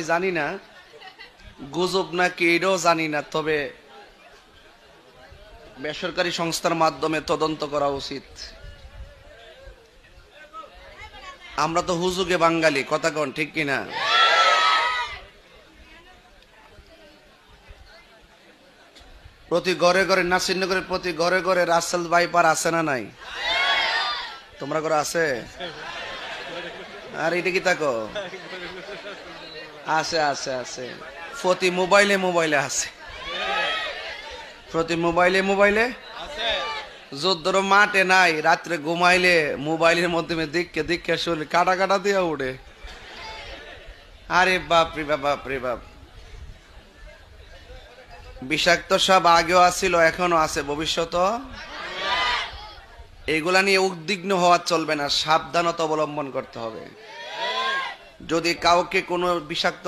জানি না গুজব নাকি এটাও জানি না, তবে বেসরকারি সংস্থার মাধ্যমে তদন্ত করা উচিত। আমরা তো হুজুগে বাঙালি, কথা কন ঠিক কিনা? প্রতি ঘরে ঘরে নাসিরনগরের প্রতি ঘরে ঘরে রাসেল ভাইপার আছে না নাই? তোমরা করে আছে? আর এটা কি তাকো? আছে আছে আছে, প্রতি মোবাইলে মোবাইলে আছে, প্রতি মোবাইলে মোবাইলে। যদ্দর মাঠে নাই, রাত্রে ঘুমাইলে মোবাইলের মাধ্যমে দেখে দেখে শরীর কাটা কাটা দিয়ে উঠে। আরে বাপ রে বাপ, বাপ রে বাপ। বিষাক্ত সব আগেও আছিল, এখনো আছে, ভবিষ্যৎ। এগুলা নিয়ে উদ্বিগ্ন হওয়া চলবে না, সাবধানতা অবলম্বন করতে হবে। যদি কাউকে কোনো বিষাক্ত